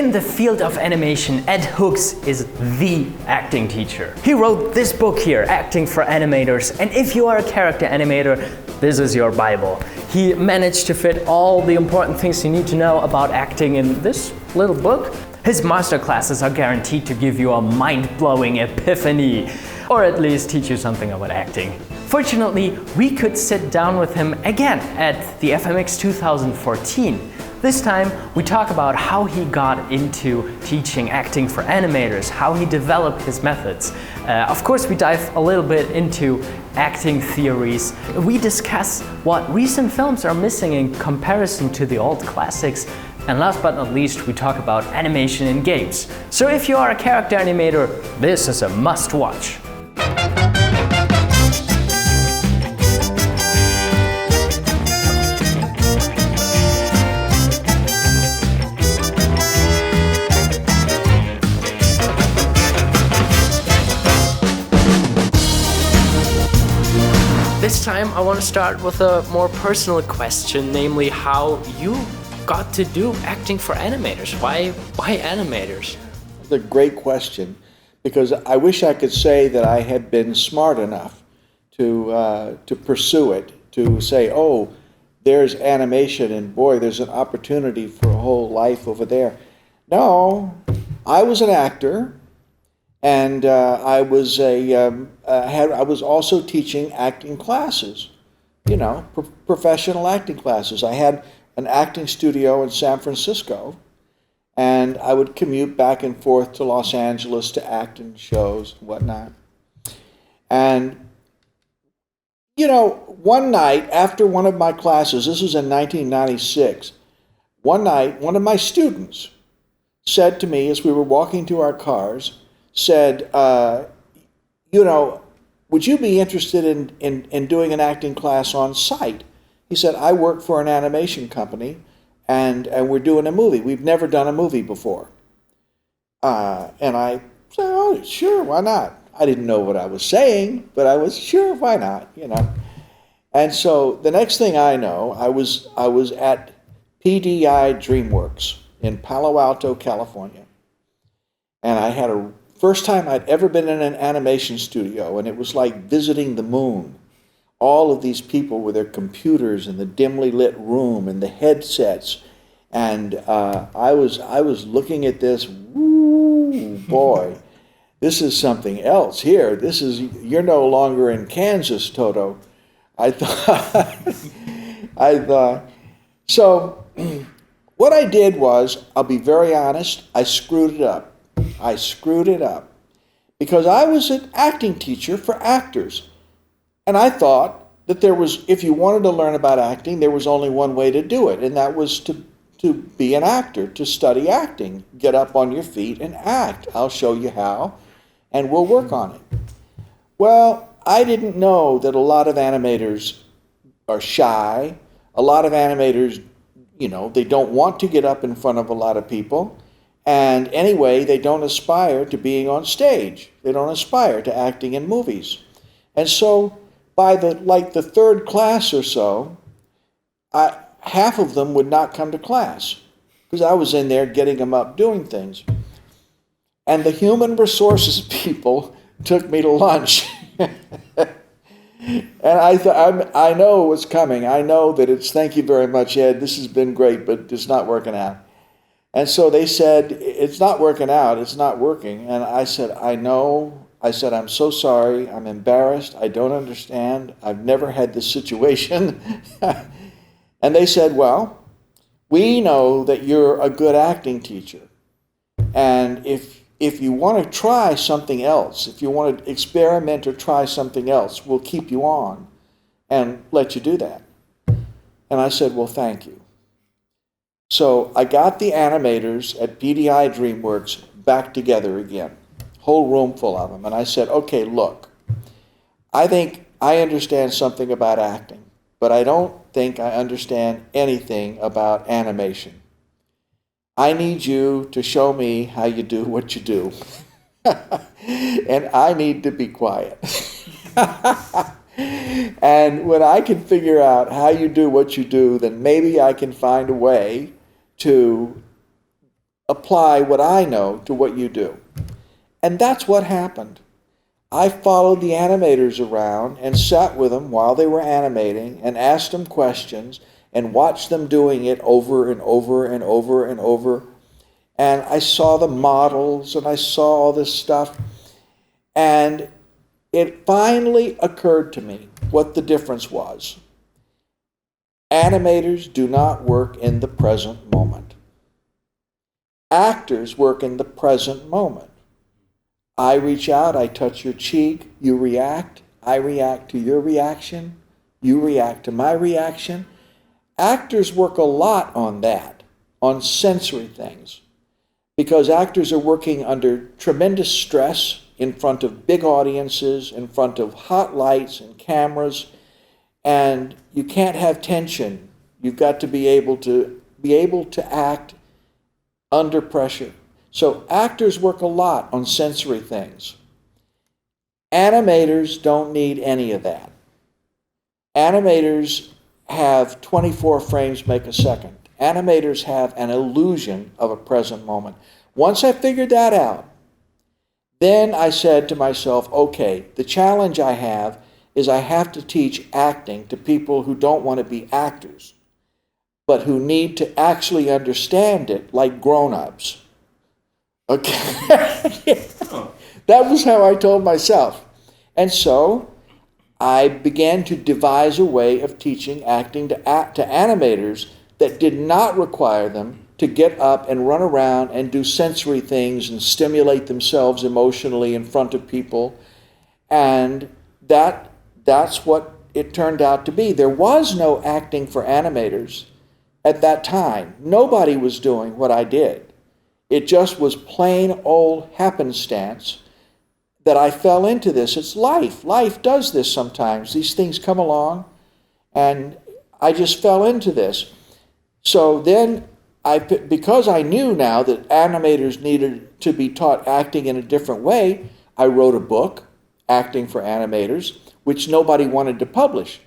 In the field of animation, Ed Hooks is the acting teacher. He wrote this book here, Acting for Animators, and if you are a character animator, this is your Bible. He managed to fit all the important things you need to know about acting in this little book. His masterclasses are guaranteed to give you a mind-blowing epiphany, or at least teach you something about acting. Fortunately, we could sit down with him again at the FMX 2014. This time, we talk about how he got into teaching acting for animators, how he developed his methods. Of course, we dive a little bit into acting theories. We discuss what recent films are missing in comparison to the old classics. And last but not least, we talk about animation in games. So if you are a character animator, this is a must-watch. This time I want to start with a more personal question, namely how you got to do acting for animators. Why animators? It's a great question, because I wish I could say that I had been smart enough to pursue it, to say, oh, there's animation and boy, there's an opportunity for a whole life over there. No, I was an actor. And I was also teaching acting classes, professional acting classes. I had an acting studio in San Francisco, and I would commute back and forth to Los Angeles to act in shows and whatnot. And, one night after one of my classes, this was in 1996, one night, one of my students said to me as we were walking to our cars, said, would you be interested in doing an acting class on site? He said, I work for an animation company, and we're doing a movie. We've never done a movie before. And I said, oh, sure, why not? I didn't know what I was saying, but I was sure, why not, And so the next thing I know, I was at PDI DreamWorks in Palo Alto, California. And I had a first time I'd ever been in an animation studio, and it was like visiting the moon. All of these people with their computers in the dimly lit room and the headsets. And I was looking at this, woo, boy, this is something else here. You're no longer in Kansas, Toto. I thought, so what I did was, I'll be very honest, I screwed it up. Because I was an acting teacher for actors. And I thought that if you wanted to learn about acting, there was only one way to do it, and that was to be an actor, to study acting. Get up on your feet and act. I'll show you how, and we'll work on it. Well, I didn't know that a lot of animators are shy. A lot of animators, they don't want to get up in front of a lot of people. And anyway, they don't aspire to being on stage. They don't aspire to acting in movies. And so by the third class or so, half of them would not come to class because I was in there getting them up doing things. And the human resources people took me to lunch. And I thought, I know what's coming. I know that it's, thank you very much, Ed. This has been great, but it's not working out. And so they said, it's not working out, it's not working. And I said, I know. I said, I'm so sorry, I'm embarrassed, I don't understand, I've never had this situation. And they said, well, we know that you're a good acting teacher. And if you want to try something else, if you want to experiment or try something else, we'll keep you on and let you do that. And I said, well, thank you. So I got the animators at PDI DreamWorks back together again, whole room full of them. And I said, okay, look, I think I understand something about acting, but I don't think I understand anything about animation. I need you to show me how you do what you do. And I need to be quiet. And when I can figure out how you do what you do, then maybe I can find a way to apply what I know to what you do. And that's what happened. I followed the animators around and sat with them while they were animating and asked them questions and watched them doing it over and over and over and over. And I saw the models and I saw all this stuff. And it finally occurred to me what the difference was. Animators do not work in the present moment. Actors work in the present moment. I reach out, I touch your cheek, you react, I react to your reaction, you react to my reaction. Actors work a lot on that, on sensory things, because actors are working under tremendous stress in front of big audiences, in front of hot lights and cameras, and you can't have tension. You've got to be able to act under pressure. So actors work a lot on sensory things. Animators don't need any of that. Animators have 24 frames make a second. Animators have an illusion of a present moment. Once I figured that out, then I said to myself, okay, the challenge I have is I have to teach acting to people who don't want to be actors, but who need to actually understand it like grown-ups. Okay? That was how I told myself. And so I began to devise a way of teaching acting to animators that did not require them to get up and run around and do sensory things and stimulate themselves emotionally in front of people. And that's what it turned out to be. There was no acting for animators at that time. Nobody was doing what I did. It just was plain old happenstance that I fell into this. It's life. Life does this sometimes. These things come along, and I just fell into this. So then, because I knew now that animators needed to be taught acting in a different way, I wrote a book, Acting for Animators, which nobody wanted to publish,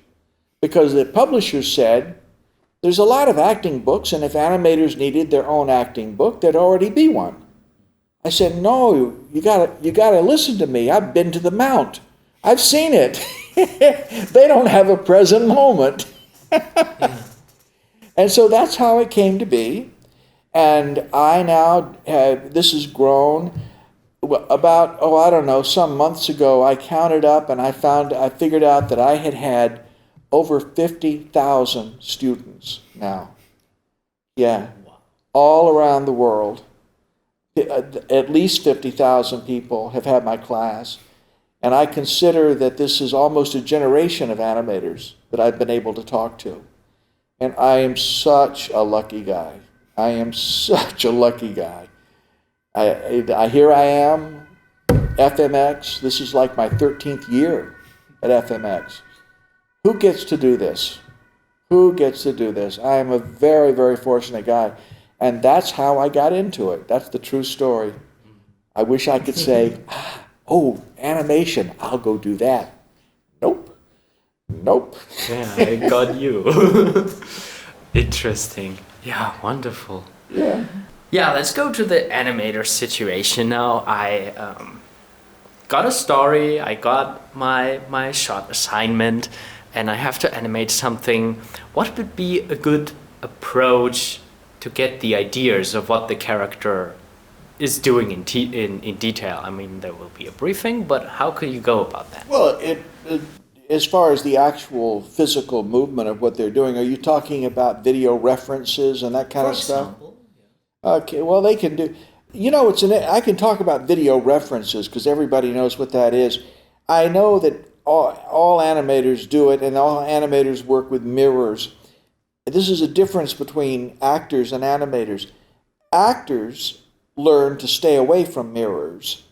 because the publisher said, there's a lot of acting books, and if animators needed their own acting book, there'd already be one. I said, no, you gotta listen to me. I've been to the Mount. I've seen it. They don't have a present moment. And so that's how it came to be. And I now this has grown. About, I don't know, some months ago, I counted up and I figured out that I had over 50,000 students now. Yeah, all around the world. At least 50,000 people have had my class. And I consider that this is almost a generation of animators that I've been able to talk to. And I am such a lucky guy. I am such a lucky guy. Here I am, FMX. This is like my 13th year at FMX. Who gets to do this? Who gets to do this? I am a very, very fortunate guy. And that's how I got into it. That's the true story. I wish I could say, animation, I'll go do that. Nope. Yeah, I got you. Interesting. Yeah, wonderful. Yeah. Yeah, let's go to the animator situation now. I got a story, I got my short assignment, and I have to animate something. What would be a good approach to get the ideas of what the character is doing in detail? I mean, there will be a briefing, but how can you go about that? Well, as far as the actual physical movement of what they're doing, are you talking about video references and that kind of stuff? Example, Okay, well, they can do, I can talk about video references because everybody knows what that is. I know that all animators do it, and all animators work with mirrors. This is a difference between actors and animators. Actors learn to stay away from mirrors,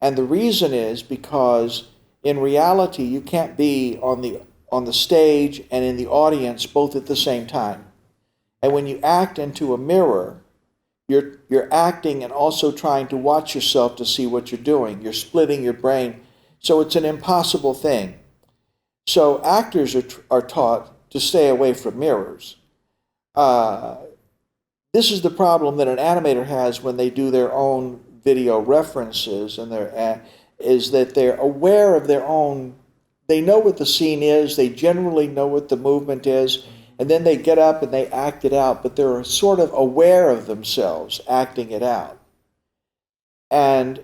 and the reason is because in reality you can't be on the stage and in the audience both at the same time. And when you act into a mirror, you're acting and also trying to watch yourself to see what you're doing. You're splitting your brain. So it's an impossible thing. So actors are taught to stay away from mirrors. this is the problem that an animator has when they do their own video references, and is that they're aware of their own. They know what the scene is. They generally know what the movement is, and then they get up and they act it out. But they're sort of aware of themselves acting it out, and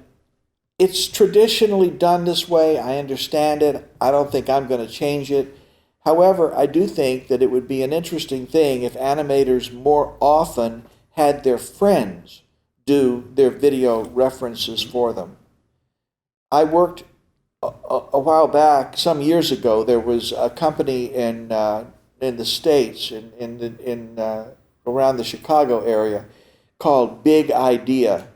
it's traditionally done this way. I understand it. I don't think I'm going to change it. However, I do think that it would be an interesting thing if animators more often had their friends do their video references for them. I worked a while back, some years ago. There was a company in the States, around the Chicago area, called Big Idea,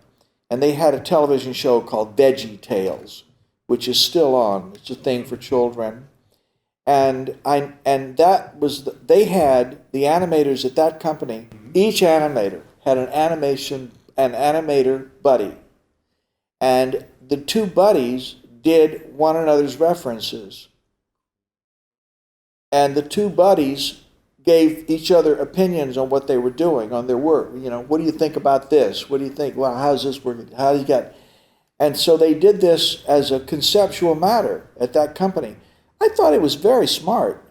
and they had a television show called Veggie Tales, which is still on. It's a thing for children. And that was they had the animators at that company. Each animator had an animator buddy, and the two buddies did one another's references, and the two buddies gave each other opinions on what they were doing on their work. You know, what do you think about this? What do you think? Well, how's this working? How do you get? And so they did this as a conceptual matter at that company. I thought it was very smart,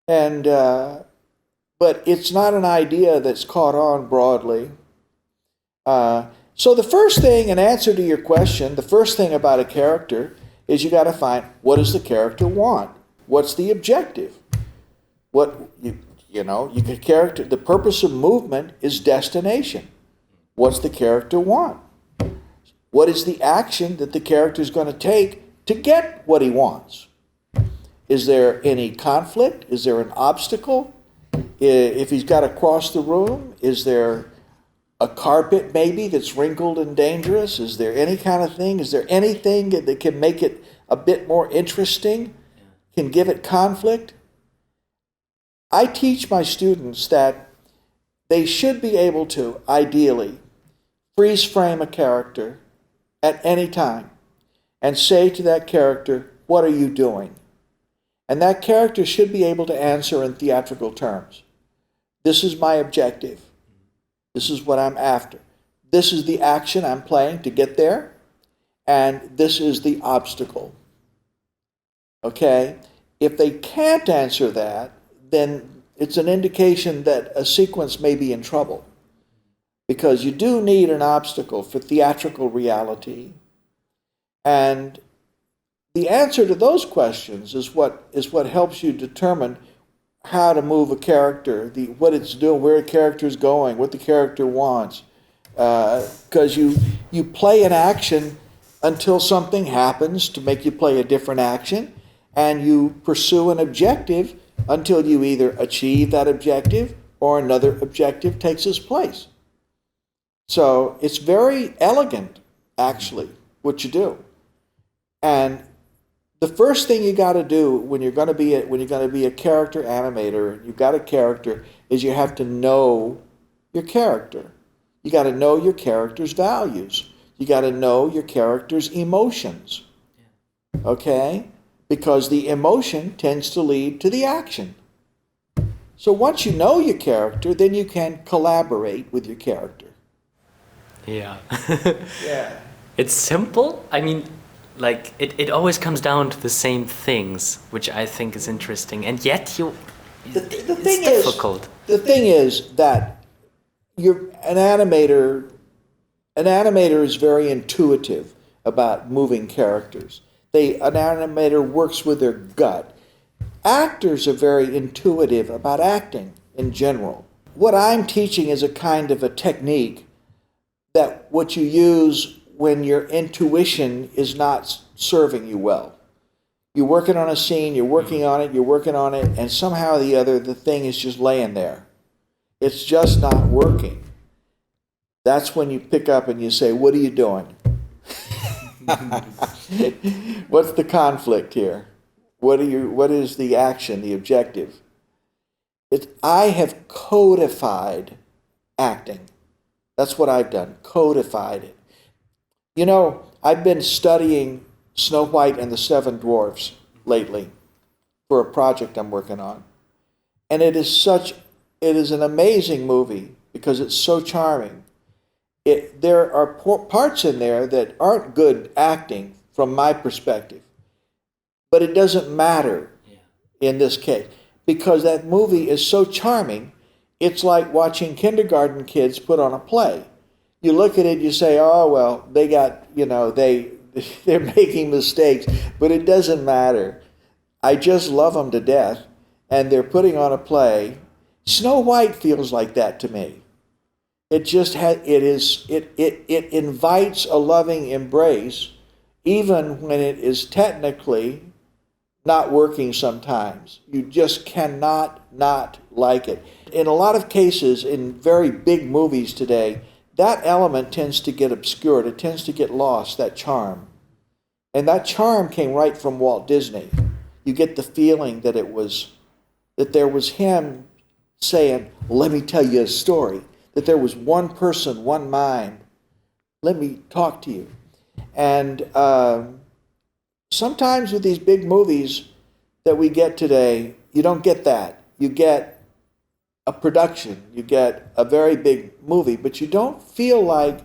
and but it's not an idea that's caught on broadly. So the first thing, in answer to your question, the first thing about a character is you got to find, what does the character want? What's the objective? The purpose of movement is destination. What's the character want? What is the action that the character is going to take to get what he wants? Is there any conflict? Is there an obstacle? If he's got to cross the room, is there a carpet maybe that's wrinkled and dangerous? Is there any kind of thing? Is there anything that can make it a bit more interesting? Can give it conflict? I teach my students that they should be able to, ideally, freeze frame a character at any time and say to that character, what are you doing? And that character should be able to answer in theatrical terms. This is my objective. This is what I'm after. This is the action I'm playing to get there, and this is the obstacle. Okay? If they can't answer that, then it's an indication that a sequence may be in trouble, because you do need an obstacle for theatrical reality. And the answer to those questions is what helps you determine how to move a character, what it's doing, where a character is going, what the character wants. Because you play an action until something happens to make you play a different action, and you pursue an objective until you either achieve that objective or another objective takes its place. So it's very elegant, actually, what you do. And the first thing you got to do when you're going to be a character animator, and you've got a character, is you have to know your character. You got to know your character's values. You got to know your character's emotions. Okay? Because the emotion tends to lead to the action. So once you know your character, then you can collaborate with your character. Yeah. Yeah. It's simple. I mean, like it always comes down to the same things, which I think is interesting, and yet it's difficult. The thing is that an animator is very intuitive about moving characters. An animator works with their gut. Actors are very intuitive about acting in general. What I'm teaching is a kind of a technique that what you use when your intuition is not serving you well. You're working on a scene, you're working on it, and somehow or the other, the thing is just laying there. It's just not working. That's when you pick up and you say, what are you doing? What's the conflict here? What is the action, the objective? I have codified acting. That's what I've done, codified it. You know, I've been studying Snow White and the Seven Dwarfs lately for a project I'm working on. And it is an amazing movie. because it's so charming. There are parts in there that aren't good acting from my perspective, but it doesn't matter in this case because that movie is so charming. It's like watching kindergarten kids put on a play. You look at it, you say, "Oh well, they got they're making mistakes," but it doesn't matter. I just love them to death, and they're putting on a play. Snow White feels like that to me. It just it invites a loving embrace, even when it is technically not working sometimes. You just cannot not like it. In a lot of cases, in very big movies today, that element tends to get obscured. It tends to get lost, that charm. And that charm came right from Walt Disney. You get the feeling that there was him saying, "Let me tell you a story," that there was one person, one mind. Let me talk to you. And sometimes with these big movies that we get today, you don't get that. You get a production, you get a very big movie, but you don't feel like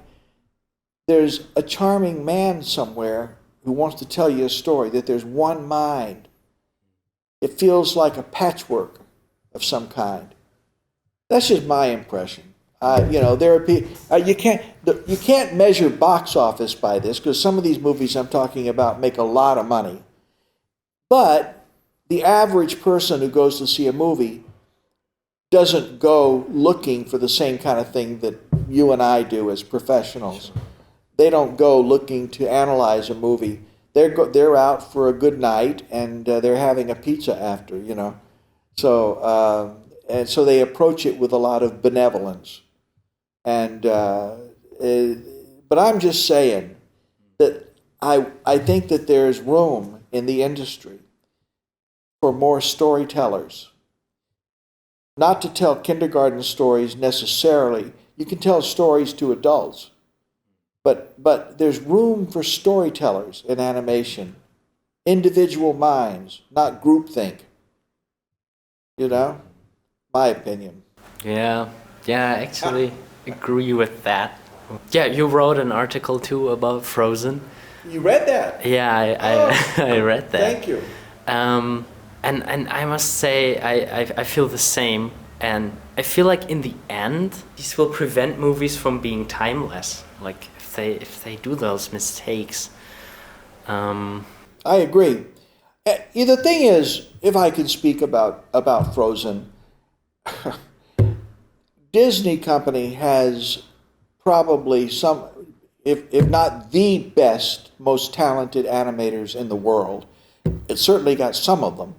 there's a charming man somewhere who wants to tell you a story, that there's one mind. It feels like a patchwork of some kind. That's just my impression. There are people. You can't measure box office by this because some of these movies I'm talking about make a lot of money. But the average person who goes to see a movie doesn't go looking for the same kind of thing that you and I do as professionals. They don't go looking to analyze a movie. They're out for a good night and they're having a pizza after, So so they approach it with a lot of benevolence. And but I'm just saying that I think that there's room in the industry for more storytellers. Not to tell kindergarten stories necessarily. You can tell stories to adults. But there's room for storytellers in animation. Individual minds, not groupthink. My opinion. Yeah, I actually agree with that. Yeah, you wrote an article too about Frozen. You read that? Yeah, I read that. Thank you. And I must say I feel the same, and I feel like in the end this will prevent movies from being timeless. Like if they do those mistakes. I agree. The thing is, if I can speak about Frozen, Disney Company has probably some, if not the best, most talented animators in the world. It's certainly got some of them.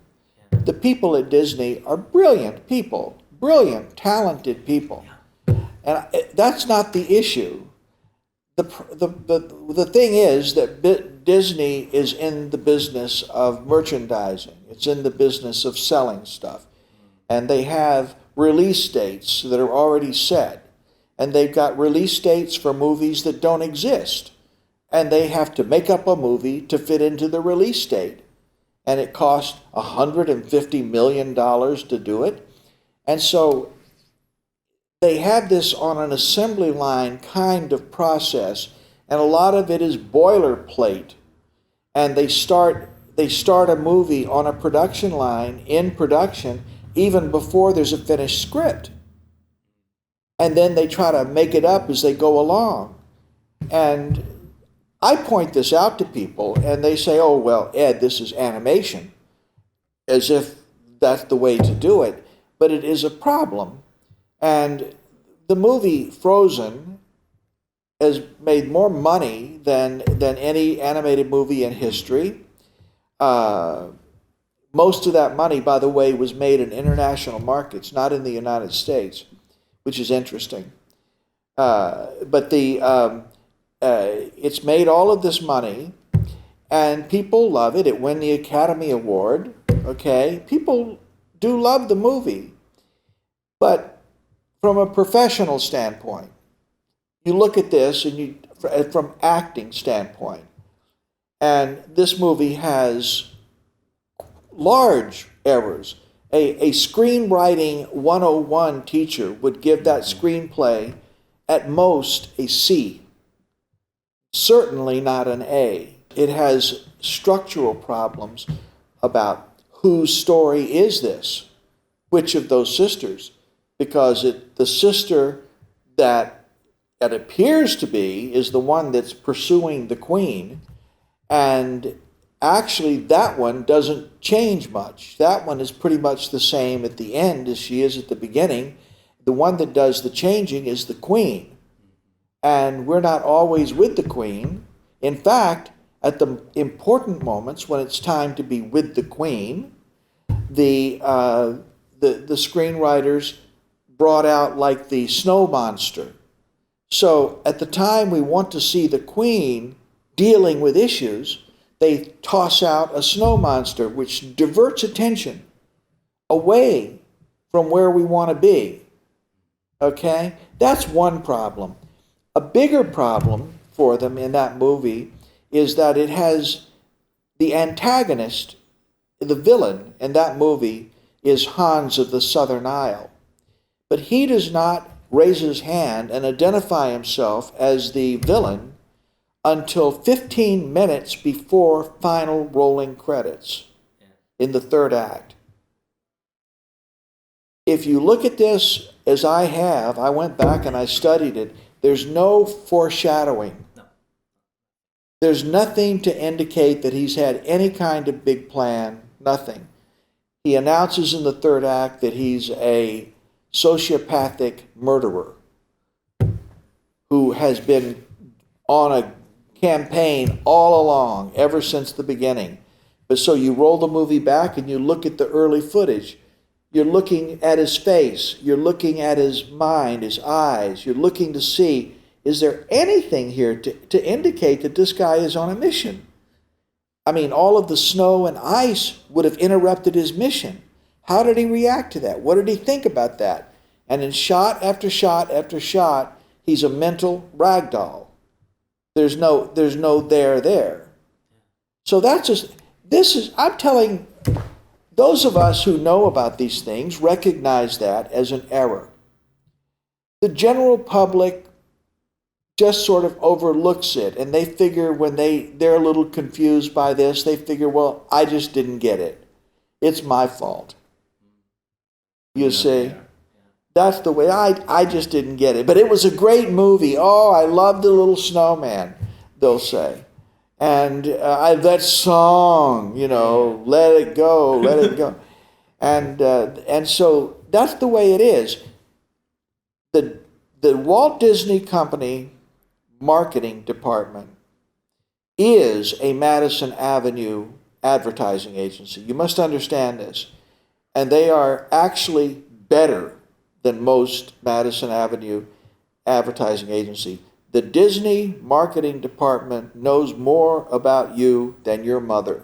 The people at Disney are brilliant people, brilliant, talented people. And that's not the issue. The thing is that Disney is in the business of merchandising. It's in the business of selling stuff. And they have release dates that are already set. And they've got release dates for movies that don't exist. And they have to make up a movie to fit into the release date. And it costs $150 million to do it. And so they have this on an assembly line kind of process, and a lot of it is boilerplate. And they start a movie on a production line in production even before there's a finished script. And then they try to make it up as they go along. And I point this out to people, and they say, "Oh, well, Ed, this is animation," as if that's the way to do it. But it is a problem. And the movie Frozen has made more money than any animated movie in history. Most of that money, by the way, was made in international markets, not in the United States, which is interesting. But it's made all of this money, and people love it. It won the Academy Award. Okay, people do love the movie, but from a professional standpoint, you look at this, and from acting standpoint, and this movie has large errors. A screenwriting 101 teacher would give that screenplay at most a C. Certainly not an A. It has structural problems about whose story is this, which of those sisters, because the sister that it appears to be is the one that's pursuing the queen, and actually that one doesn't change much. That one is pretty much the same at the end as she is at the beginning. The one that does the changing is the queen. And we're not always with the queen. In fact, at the important moments when it's time to be with the queen, the screenwriters brought out like the snow monster. So at the time we want to see the queen dealing with issues, they toss out a snow monster, which diverts attention away from where we want to be. Okay? That's one problem. A bigger problem for them in that movie is that it has the antagonist, the villain in that movie is Hans of the Southern Isle. But he does not raise his hand and identify himself as the villain until 15 minutes before final rolling credits in the third act. If you look at this as I have, I went back and I studied it, there's no foreshadowing. No. There's nothing to indicate that he's had any kind of big plan, nothing. He announces in the third act that he's a sociopathic murderer who has been on a campaign all along, ever since the beginning. But so you roll the movie back and you look at the early footage. You're looking at his face. You're looking at his mind, his eyes. You're looking to see, is there anything here to indicate that this guy is on a mission? I mean, all of the snow and ice would have interrupted his mission. How did he react to that? What did he think about that? And in shot after shot after shot, he's a mental rag doll. There's no there. So I'm telling those of us who know about these things recognize that as an error. The general public just sort of overlooks it, and they figure when they're a little confused by this, they figure, well, I just didn't get it. It's my fault. You see? That's the way I just didn't get it. But it was a great movie. Oh, I love the little snowman, they'll say. And that song, let it go, let it go. And so that's the way it is. The Walt Disney Company marketing department is a Madison Avenue advertising agency. You must understand this. And they are actually better than most Madison Avenue advertising agency. The Disney marketing department knows more about you than your mother.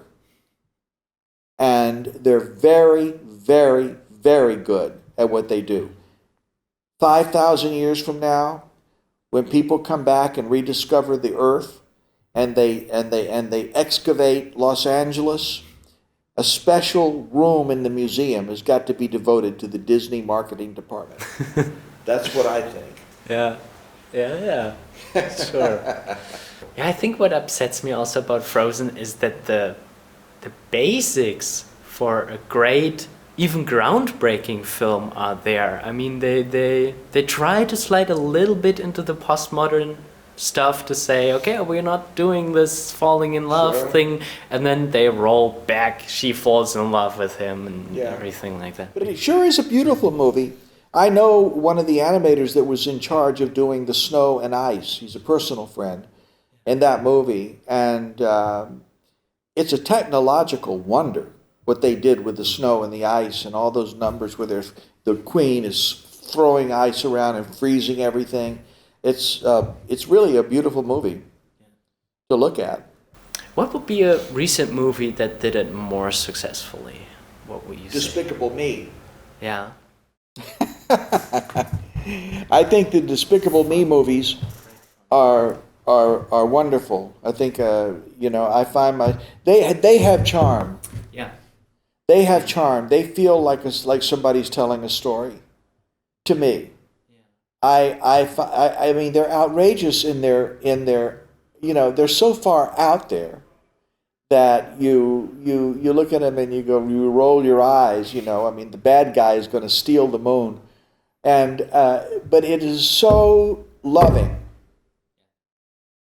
And they're very, very, very good at what they do. 5,000 years from now, when people come back and rediscover the earth and they excavate Los Angeles, a special room in the museum has got to be devoted to the Disney marketing department. That's what I think. Yeah. Sure. Yeah, I think what upsets me also about Frozen is that the basics for a great, even groundbreaking film are there. I mean, they try to slide a little bit into the postmodern stuff to say, okay, we're not doing this falling in love thing, and then they roll back, she falls in love with him and everything like that. But it sure is a beautiful movie. I know one of the animators that was in charge of doing the snow and ice. He's a personal friend in that movie, and it's a technological wonder what they did with the snow and the ice and all those numbers where the queen is throwing ice around and freezing everything. It's really a beautiful movie to look at. What would be a recent movie that did it more successfully? What would you say? Despicable Me. Yeah. I think the Despicable Me movies are wonderful. I think I find they have charm. Yeah. They have charm. They feel like somebody's telling a story to me. I mean, they're outrageous in their, they're so far out there that you look at them and you roll your eyes. I mean, the bad guy is going to steal the moon, and but it is so loving,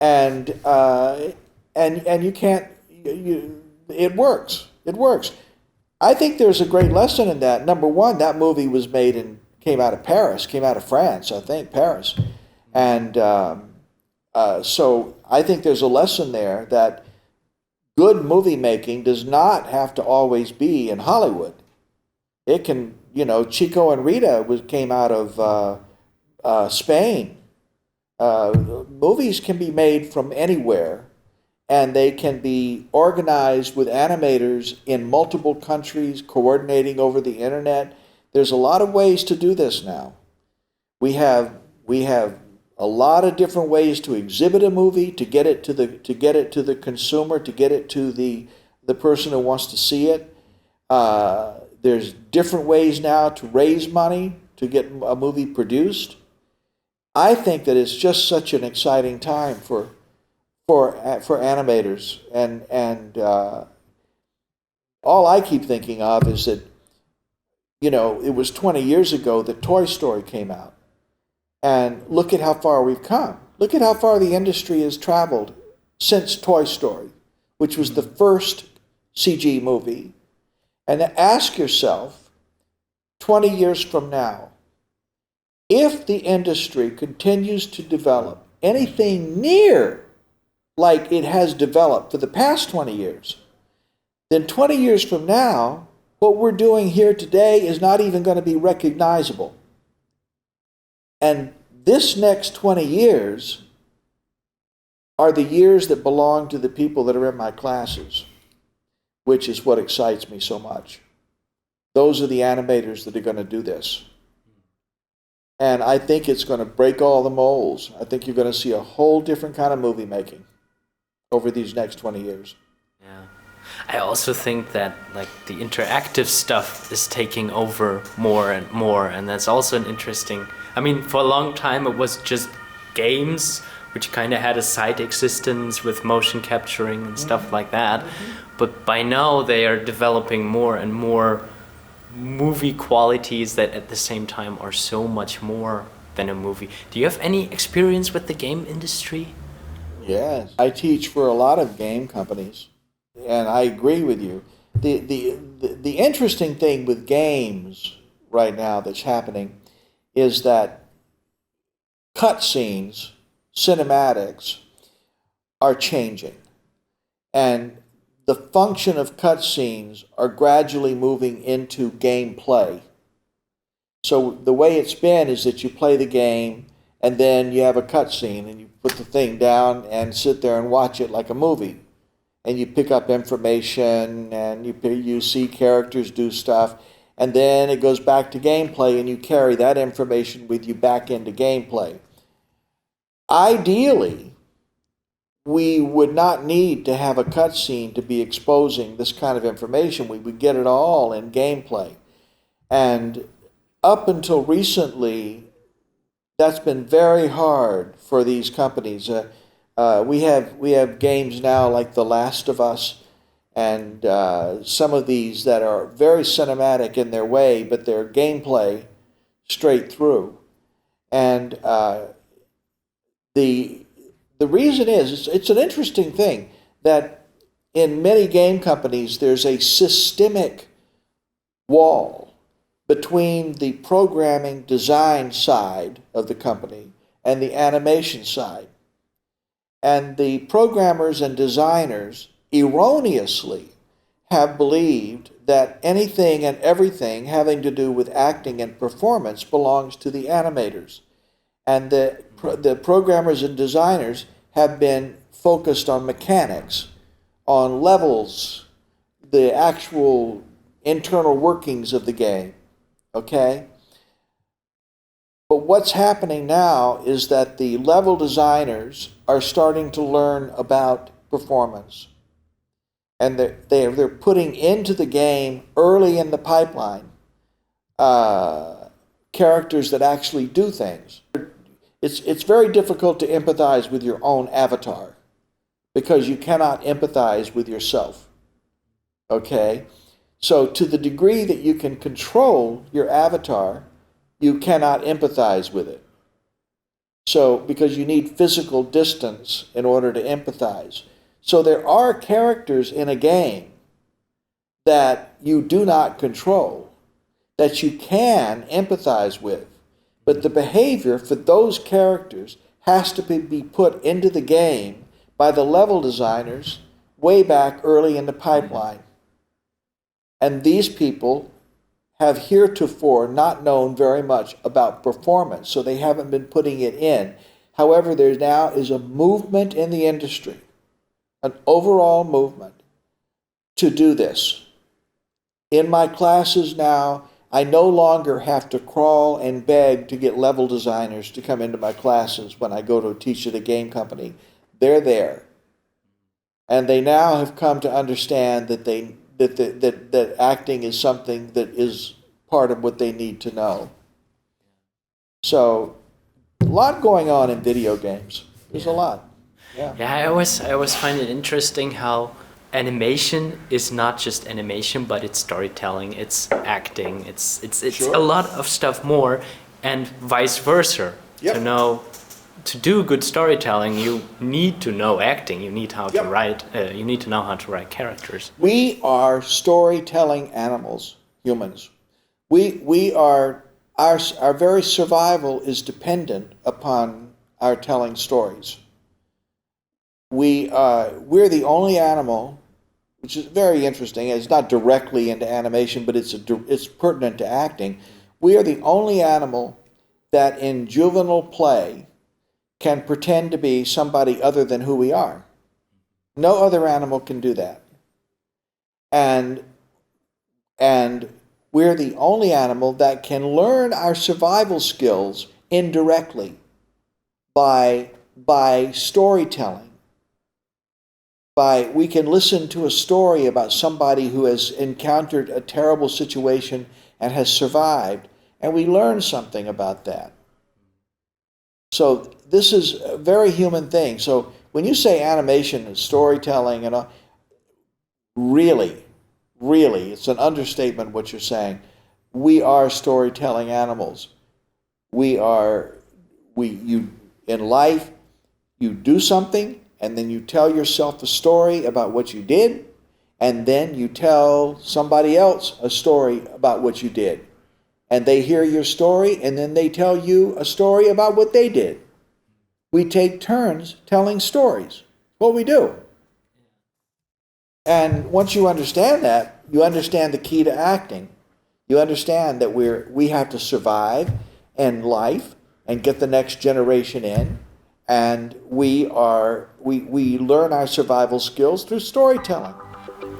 and you can't it works. It works. I think there's a great lesson in that. Number one, that movie was came out of Paris, came out of France, I think, Paris. And so I think there's a lesson there that good movie making does not have to always be in Hollywood. It can, Chico and Rita came out of Spain. Movies can be made from anywhere, and they can be organized with animators in multiple countries, coordinating over the internet. There's a lot of ways to do this now. We have a lot of different ways to exhibit a movie, to get it to the consumer, to get it to the person who wants to see it. There's different ways now to raise money to get a movie produced. I think that it's just such an exciting time for animators, and all I keep thinking of is that it was 20 years ago that Toy Story came out, and look at how far we've come. Look at how far the industry has traveled since Toy Story, which was the first CG movie. And ask yourself, 20 years from now, if the industry continues to develop anything near like it has developed for the past 20 years, then 20 years from now, what we're doing here today is not even going to be recognizable. And this next 20 years are the years that belong to the people that are in my classes, which is what excites me so much. Those are the animators that are going to do this. And I think it's going to break all the molds. I think you're going to see a whole different kind of movie making over these next 20 years. Yeah. I also think that the interactive stuff is taking over more and more, and that's also an interesting. I mean, for a long time it was just games, which kind of had a side existence with motion capturing and stuff like that. But by now they are developing more and more movie qualities that at the same time are so much more than a movie. Do you have any experience with the game industry? Yes, I teach for a lot of game companies, and I agree with you. The interesting thing with games right now that's happening is that cutscenes, cinematics, are changing, and the function of cutscenes are gradually moving into gameplay. So the way it's been is that you play the game, and then you have a cutscene, and you put the thing down and sit there and watch it like a movie. And you pick up information, and you see characters do stuff, and then it goes back to gameplay, and you carry that information with you back into gameplay. Ideally, we would not need to have a cutscene to be exposing this kind of information. We would get it all in gameplay. And up until recently, that's been very hard for these companies. We have games now like The Last of Us, and some of these that are very cinematic in their way, but they're gameplay straight through. And the reason is, it's an interesting thing that in many game companies there's a systemic wall between the programming design side of the company and the animation side. And the programmers and designers erroneously have believed that anything and everything having to do with acting and performance belongs to the animators. And the programmers and designers have been focused on mechanics, on levels, the actual internal workings of the game, okay? But what's happening now is that the level designers are starting to learn about performance. and they're putting into the game early in the pipeline characters that actually do things. It's very difficult to empathize with your own avatar because you cannot empathize with yourself. Okay? So to the degree that you can control your avatar, you cannot empathize with it. So, because you need physical distance in order to empathize. So there are characters in a game that you do not control, that you can empathize with. But the behavior for those characters has to be put into the game by the level designers way back early in the pipeline. And these people have heretofore not known very much about performance, so they haven't been putting it in. However, there now is a movement in the industry, an overall movement to do this. In my classes now, I no longer have to crawl and beg to get level designers to come into my classes when I go to teach at a game company. They're there. And they now have come to understand that that acting is something that is part of what they need to know. So, a lot going on in video games. There's a lot. Yeah. Yeah, I always find it interesting how animation is not just animation, but it's storytelling, it's acting, it's Sure. a lot of stuff more, and vice versa. Yep. To do good storytelling, you need to know acting. You need how to Yep. write. You need to know how to write characters. We are storytelling animals, humans. We are, our very survival is dependent upon our telling stories. We're the only animal, which is very interesting. It's not directly into animation, but it's pertinent to acting. We are the only animal that in juvenile play can pretend to be somebody other than who we are. No other animal can do that. And we're the only animal that can learn our survival skills indirectly by storytelling. We can listen to a story about somebody who has encountered a terrible situation and has survived, and we learn something about that. So this is a very human thing. So when you say animation and storytelling and all, really, it's an understatement what you're saying. We are storytelling animals. In life, you do something, and then you tell yourself a story about what you did, and then you tell somebody else a story about what you did. And they hear your story, and then they tell you a story about what they did. We take turns telling stories. What we do. And once you understand that, you understand the key to acting. You understand that we have to survive in life and get the next generation in, and we learn our survival skills through storytelling.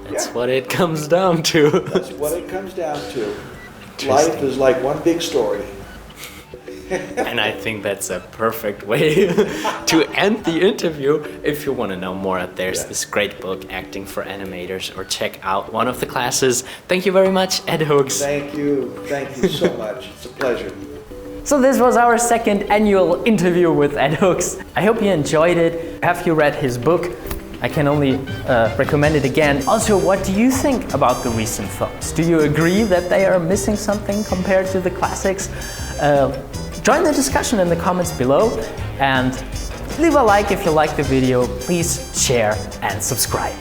That's what it comes down to. That's what it comes down to. Life is like one big story. And I think that's a perfect way to end the interview. If you want to know more, there's this great book, Acting for Animators, or check out one of the classes. Thank you very much, Ed Hooks. Thank you so much. It's a pleasure. So this was our second annual interview with Ed Hooks. I hope you enjoyed it. Have you read his book? I can only recommend it again. Also, what do you think about the recent films? Do you agree that they are missing something compared to the classics? Join the discussion in the comments below and leave a like if you like the video. Please share and subscribe.